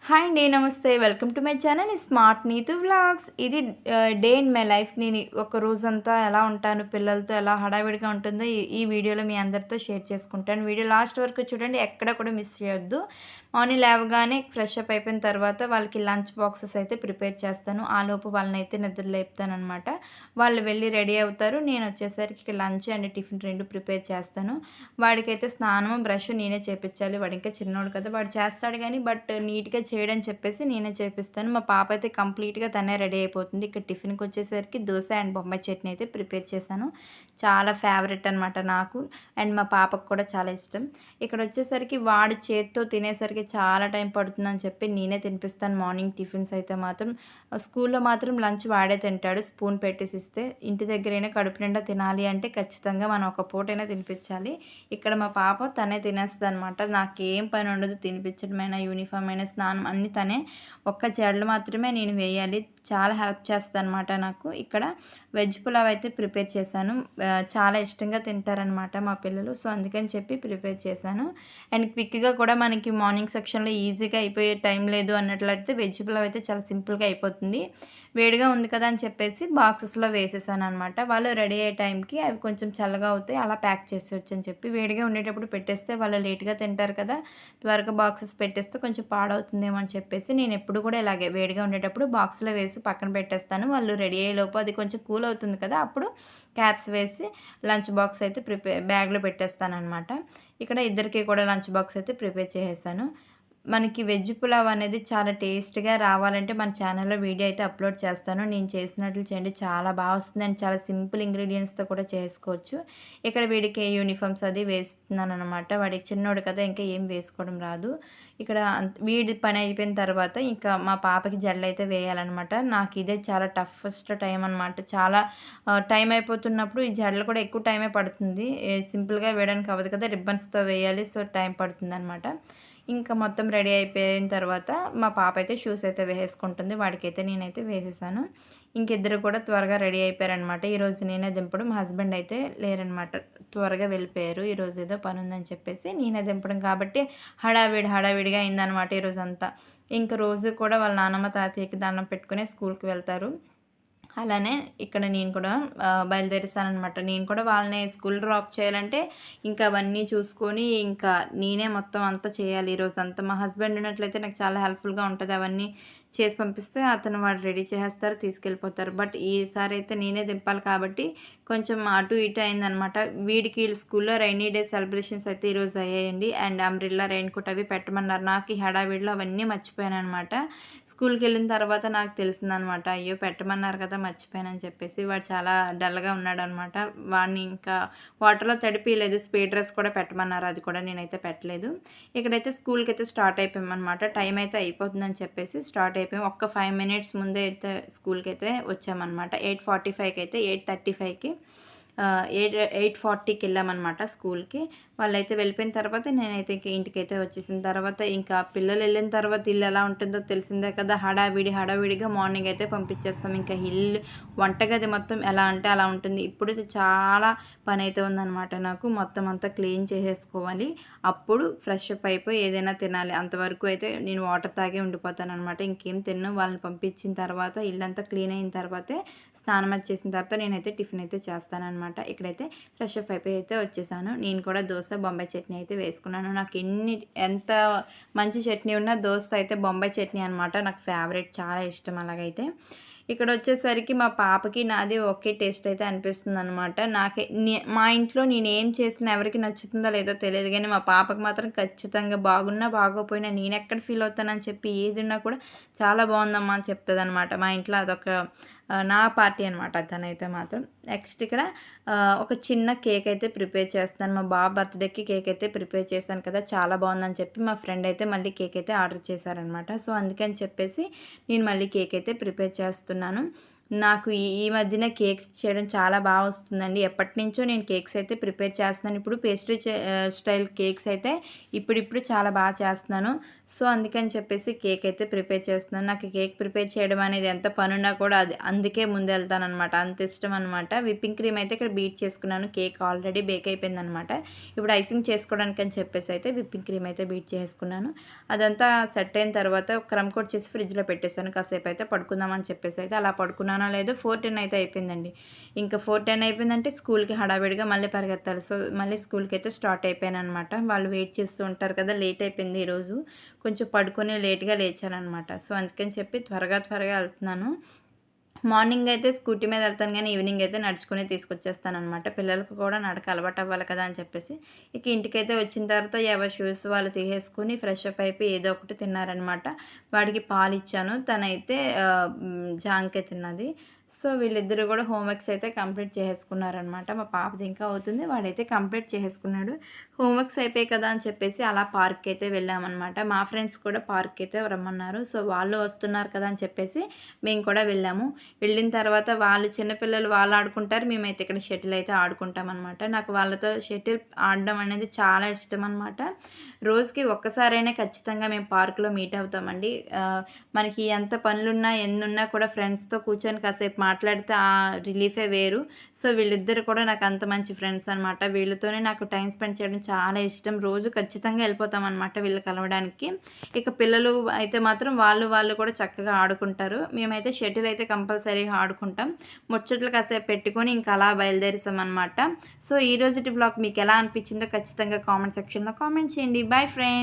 Hi అండి. నమస్తే. Welcome to my channel smart Neetu vlogs. ఇది డే ఇన్ మై లైఫ్. నేను ఒక రోజంతా ఎలా ఉంటాను, పిల్లలతో ఎలా హడావిడిగా ఉంటుందో ఈ వీడియోలో మీ అందరితో షేర్ చేసుకుంటాను. వీడియో లాస్ట్ వరకు చూడండి, ఎక్కడ కూడా మిస్ చేయొద్దు. మార్నింగ్ లేవగానే ఫ్రెష్ అప్ అయిపోయిన తర్వాత వాళ్ళకి లంచ్ బాక్సెస్ అయితే ప్రిపేర్ చేస్తాను. ఆలోపు వాళ్ళనైతే నిద్ర లేపుతానమాట. వాళ్ళు వెళ్ళి రెడీ అవుతారు. నేను వచ్చేసరికి లంచ్ అండ్ టిఫిన్ రెండు ప్రిపేర్ చేస్తాను. వాడికైతే స్నానం, బ్రష్ నేనే చేపించాలి. వాడు ఇంకా చిన్నోడు కదా, వాడు చేస్తాడు కానీ నీట్గా చేయడని చెప్పేసి నేనే చేపిస్తాను. మా పాప అయితే కంప్లీట్‌గా తనే రెడీ అయిపోతుంది. ఇక్కడ టిఫిన్‌కి వచ్చేసరికి దోస అండ్ బొంబాయి చట్నీ అయితే ప్రిపేర్ చేశాను. చాలా ఫేవరెట్ అనమాట నాకు అండ్ మా పాపకు కూడా చాలా ఇష్టం. ఇక్కడ వచ్చేసరికి వాడు చేత్తో తినేసరికి చాలా టైం పడుతుందని చెప్పి నేనే తినిపిస్తాను. మార్నింగ్ టిఫిన్స్ అయితే మాత్రం స్కూల్లో మాత్రం లంచ్ వాడే తింటాడు. స్పూన్ పెట్టేసి ఇస్తే. ఇంటి దగ్గరైనా కడుపు నిండా తినాలి అంటే ఖచ్చితంగా మనం ఒక పూటైనా తినిపించాలి. ఇక్కడ మా పాప తనే తినేస్తదనమాట. నాకేం పని ఉండదు, తినిపించడమైనా, యూనిఫామ్ అయినా, స్నానం అన్నీ తనే. ఒక్క జడలు మాత్రమే నేను వేయాలి. చాలా హెల్ప్ చేస్తదనమాట నాకు. ఇక్కడ వెజ్ పులావ్ అయితే ప్రిపేర్ చేశాను. చాలా ఇష్టంగా తింటారనమాట మా పిల్లలు. సో అందుకని చెప్పి ప్రిపేర్ చేశాను. అండ్ క్విక్‌గా కూడా మనకి మార్నింగ్ సెక్షన్‌లో ఈజీగా అయిపోయే టైం లేదు అన్నట్లయితే వెజ్ పులావ్ అయితే చాలా సింపుల్‌గా అయిపోతుంది. వేడిగా ఉంది కదా అని చెప్పేసి బాక్సెస్‌లో వేసేసాననమాట. వాళ్ళు రెడీ అయ్యే టైంకి అవి కొంచెం చల్లగా అవుతాయి. అలా ప్యాక్ చేసేయొచ్చు అని చెప్పి వేడిగా ఉండేటప్పుడు పెట్టేస్తే వాళ్ళు లేట్‌గా తింటారు కదా, త్వరగా బాక్సెస్ పెట్టేస్తే కొంచెం పాడవుతుందేమో అని చెప్పేసి నేను ఎప్పుడు కూడా ఇలాగే వేడిగా ఉండేటప్పుడు బాక్స్‌లో వేసి పక్కన పెట్టేస్తాను. వాళ్ళు రెడీ అయ్యేలోపు అది కొంచెం కూల్ అవుతుంది కదా, అప్పుడు క్యాప్స్ వేసి లంచ్ బాక్స్ అయితే బ్యాగ్‌లో పెట్టేస్తాననమాట. ఇక్కడ ఇద్దరికీ కూడా లంచ్ బాక్స్ అయితే ప్రిపేర్ చేసేసాను. మనకి వెజ్ పులావ్ అనేది చాలా టేస్ట్‌గా రావాలంటే మన ఛానల్‌లో వీడియో అయితే అప్లోడ్ చేస్తాను. నేను చేసినట్లు చేయండి, చాలా బాగా వస్తుంది అండ్ చాలా సింపుల్ ఇంగ్రీడియెంట్స్‌తో కూడా చేసుకోవచ్చు. ఇక్కడ వీడికి యూనిఫామ్స్ అది వేస్తున్నాననమాట. వాడికి చిన్నోడు కదా, ఇంకా ఏం వేసుకోవడం రాదు. ఇక్కడ వీడి పని అయిపోయిన తర్వాత ఇంకా మా పాపకి జడలైతే వేయాలనమాట. నాకు ఇదే చాలా టఫెస్ట్ టైం అనమాట. చాలా టైం అయిపోతున్నప్పుడు ఈ జడలు కూడా ఎక్కువ టైమే పడుతుంది. సింపుల్‌గా వేయడానికి అవ్వదు కదా, రిబ్బన్స్‌తో వేయాలి. సో టైం పడుతుందనమాట. ఇంకా మొత్తం రెడీ అయిపోయిన తర్వాత మా పాప అయితే షూస్ అయితే వేసేసుకుంటుంది. వాడికైతే నేనైతే వేసేసాను. ఇంకిద్దరు కూడా త్వరగా రెడీ అయిపోయారనమాట. ఈరోజు నేనే దింపడం, మా హస్బెండ్ అయితే లేరనమాట. త్వరగా వెళ్ళిపోయారు. ఈరోజు ఏదో పనుందని చెప్పేసి నేనే దింపడం కాబట్టి హడావిడిగా అయిందనమాట ఈరోజంతా. ఇంక రోజు కూడా వాళ్ళ నానమ్మ, తాతయ్యకి దండం పెట్టుకునే స్కూల్‌కి వెళ్తారు. అలానే ఇక్కడ నేను కూడా బయలుదేరేసాననమాట. నేను కూడా వాళ్ళని స్కూల్ డ్రాప్ చేయాలంటే ఇంకా అవన్నీ చూసుకొని ఇంకా నేనే మొత్తం అంతా చేయాలి ఈరోజంతా. మా హస్బెండ్ ఉన్నట్లయితే నాకు చాలా హెల్ప్‌ఫుల్‌గా ఉంటది. అవన్నీ చేసి పంపిస్తే వాడు రెడీ చేసేస్తారు, తీసుకెళ్ళిపోతారు. బట్ ఈసారి అయితే నేనే దింపాలి కాబట్టి కొంచెం అటు ఇటు అయిందనమాట. వీడికి స్కూల్‌లో రైనీ డే సెలబ్రేషన్స్ అయితే ఈరోజు అయ్యాయండి. అండ్ అంబ్రెల్లా, రెయిన్ కోట్ అవి పెట్టమన్నారు. నాకు ఈ హడావిడిలో అవన్నీ మర్చిపోయాననమాట. స్కూల్‌కెళ్ళిన తర్వాత నాకు తెలిసిందనమాట. అయ్యో, పెట్టమన్నారు కదా, మర్చిపోయానని చెప్పేసి. వాడు చాలా డల్‌గా ఉన్నాడనమాట. వాడిని ఇంకా వాటర్‌లో తడిపియలేదు. స్పీడ్ డ్రెస్ కూడా పెట్టమన్నారు. అది కూడా నేనైతే పెట్టలేదు. ఇక్కడైతే స్కూల్‌కైతే స్టార్ట్ అయిపోయామనమాట. టైం అయితే అయిపోతుందని చెప్పేసి స్టార్ట్ అయిపోయాం. ఒక్క 5 మినిట్స్ ముందే అయితే స్కూల్‌కైతే వచ్చామనమాట. 8:45కి అయితే 8:35కి 8:40కి వెళ్ళామనమాట స్కూల్‌కి. వాళ్ళైతే వెళ్ళిపోయిన తర్వాత నేనైతే ఇంక ఇంటికైతే వచ్చేసిన తర్వాత ఇంకా పిల్లలు వెళ్ళిన తర్వాత ఇల్లు ఎలా ఉంటుందో తెలిసిందే కదా, హడావిడిగా మార్నింగ్ అయితే పంపించేస్తాం. ఇంకా వంటగది మొత్తం ఎలా అంటే అలా ఉంటుంది. ఇప్పుడు చాలా పని అయితే ఉందనమాట నాకు. మొత్తం అంతా క్లీన్ చేసేసుకోవాలి. అప్పుడు ఫ్రెష్ అప్ అయిపోయి ఏదైనా తినాలి. అంతవరకు అయితే నేను వాటర్ తాగే ఉండిపోతాననమాట. ఇంకేం తినను. వాళ్ళని పంపించిన తర్వాత ఇల్లంతా క్లీన్ అయిన తర్వాతే, స్నానం అది చేసిన తర్వాత నేనైతే టిఫిన్ అయితే చేస్తాననమాట. ఇక్కడైతే ఫ్రెష్ అప్ అయిపోయి అయితే వచ్చేసాను. నేను కూడా దోస, బొంబాయి చట్నీ అయితే వేసుకున్నాను. నాకు ఎంత మంచి చట్నీ ఉన్నా దోస అయితే బొంబాయి చట్నీ అనమాట నాకు ఫేవరెట్, చాలా ఇష్టం అలాగైతే. ఇక్కడ వచ్చేసరికి మా పాపకి నాది ఒకే టేస్ట్ అయితే అనిపిస్తుందనమాట. మా ఇంట్లో నేనేం చేసినా ఎవరికి నచ్చుతుందో లేదో తెలియదు కానీ మా పాపకి మాత్రం ఖచ్చితంగా బాగున్నా బాగోపోయినా నేనెక్కడ ఫీల్ అవుతానని చెప్పి ఏది ఉన్నా కూడా చాలా బాగుందమ్మా అని చెప్తుందనమాట. మా ఇంట్లో అదొక నా పార్టీ అనమాట తనైతే మాత్రం. నెక్స్ట్ ఇక్కడ ఒక చిన్న కేక్ అయితే ప్రిపేర్ చేస్తాను. మా బాబు బర్త్డేకి కేక్ అయితే ప్రిపేర్ చేశాను కదా, చాలా బాగుందని చెప్పి మా ఫ్రెండ్ అయితే మళ్ళీ కేక్ అయితే ఆర్డర్ చేశారనమాట. సో అందుకని చెప్పేసి నేను మళ్ళీ కేక్ అయితే ప్రిపేర్ చేస్తున్నాను. నాకు ఈ మధ్యన కేక్స్ చేయడం చాలా బాగా వస్తుందండి. ఎప్పటినుంచో నేను కేక్స్ అయితే ప్రిపేర్ చేస్తున్నాను. ఇప్పుడు పేస్ట్రీ స్టైల్ కేక్స్ అయితే ఇప్పుడిప్పుడు చాలా బాగా చేస్తున్నాను. సో, అందుకని చెప్పేసి కేక్ అయితే ప్రిపేర్ చేస్తున్నాను. నాకు కేక్ ప్రిపేర్ చేయడం అనేది ఎంత పనున్నా కూడా అది అందుకే ముందెళ్తాననమాట. అంత ఇష్టం అనమాట. విప్పింగ్ క్రీమ్ అయితే ఇక్కడ బీట్ చేసుకున్నాను. కేక్ ఆల్రెడీ బేక్ అయిపోయిందనమాట. ఇప్పుడు ఐసింగ్ చేసుకోవడానికి అని చెప్పేసి అయితే విప్పింగ్ క్రీమ్ అయితే బీట్ చేసుకున్నాను. అదంతా సెట్ అయిన తర్వాత క్రమ్ కోట్ చేసి ఫ్రిడ్జ్‌లో పెట్టేసాను. కాసేపు అయితే పడుకుందామని చెప్పేసి అయితే అలా పడుకున్నానో లేదో 4:10 అయితే అయిపోయిందండి. ఇంకా 4:10 అయిపోయిందంటే స్కూల్‌కి హడావిడిగా మళ్ళీ పరిగెత్తాలి. సో, మళ్ళీ స్కూల్‌కి అయితే స్టార్ట్ అయిపోయాననమాట. వాళ్ళు వెయిట్ చేస్తూ ఉంటారు కదా! లేట్ అయిపోయింది ఈరోజు. కొంచెం పడుకొని లేట్‌గా లేచాననమాట. సో, అందుకని చెప్పి త్వరగా ఎళ్తున్నాను. మార్నింగ్ అయితే స్కూటీ మీద ఎళ్తాను గానీ, ఈవినింగ్ అయితే నడుచుకునే తీసుకొచ్చేస్తాననమాట. పిల్లలకు కూడా నడక అలవాటు అవ్వాలి కదా అని చెప్పేసి. ఇక ఇంటికైతే వచ్చిన తర్వాత ఎవరి షూస్ వాళ్ళు తీసేసుకొని ఫ్రెష్ అప్ అయిపోయి ఏదో ఒకటి తిన్నారనమాట. వాడికి పాలిచ్చాను. తనైతే జాంకాయ తిన్నది. సో, వీళ్ళిద్దరూ కూడా హోమ్ వర్క్స్ అయితే కంప్లీట్ చేసేసుకున్నారనమాట. మా పాపది ఇంకా అవుతుంది. వాడైతే కంప్లీట్ చేసేసుకున్నాడు. హోమ్ వర్క్స్ అయిపోయాయి కదా అని చెప్పేసి అలా పార్క్‌కి అయితే వెళ్ళామనమాట. మా ఫ్రెండ్స్ కూడా పార్క్‌కి అయితే రమ్మన్నారు. సో, వాళ్ళు వస్తున్నారు కదా అని చెప్పేసి మేము కూడా వెళ్ళాము. వెళ్ళిన తర్వాత వాళ్ళు చిన్నపిల్లలు వాళ్ళు ఆడుకుంటారు. మేమైతే ఇక్కడ షటిల్ అయితే ఆడుకుంటామనమాట. నాకు వాళ్ళతో షటిల్ ఆడడం అనేది చాలా ఇష్టమనమాట. రోజుకి ఒక్కసారైనా ఖచ్చితంగా మేము పార్క్‌లో మీట్ అవుతామండి. మనకి ఎంత పనులున్నా, ఎన్నున్నా కూడా ఫ్రెండ్స్‌తో కూర్చొని కాసేపు మాట్లాడితే ఆ రిలీఫే వేరు. సో, వీళ్ళిద్దరు కూడా నాకు అంత మంచి ఫ్రెండ్స్ అనమాట. వీళ్ళతోనే నాకు టైమ్ స్పెండ్ చేయడం చాలా ఇష్టం. రోజు ఖచ్చితంగా వెళ్ళిపోతామనమాట వీళ్ళు కలవడానికి. ఇక పిల్లలు అయితే మాత్రం వాళ్ళు కూడా చక్కగా ఆడుకుంటారు. మేమైతే షటిల్ అయితే కంపల్సరీగా ఆడుకుంటాం. ముచ్చట్లు కాసేపు పెట్టుకొని ఇంక అలా బయలుదేరేసామనమాట. సో, ఈరోజుటి వ్లాగ్ మీకెలా అనిపించిందో ఖచ్చితంగా కామెంట్ సెక్షన్‌లో కామెంట్ చేయండి. Bye friends.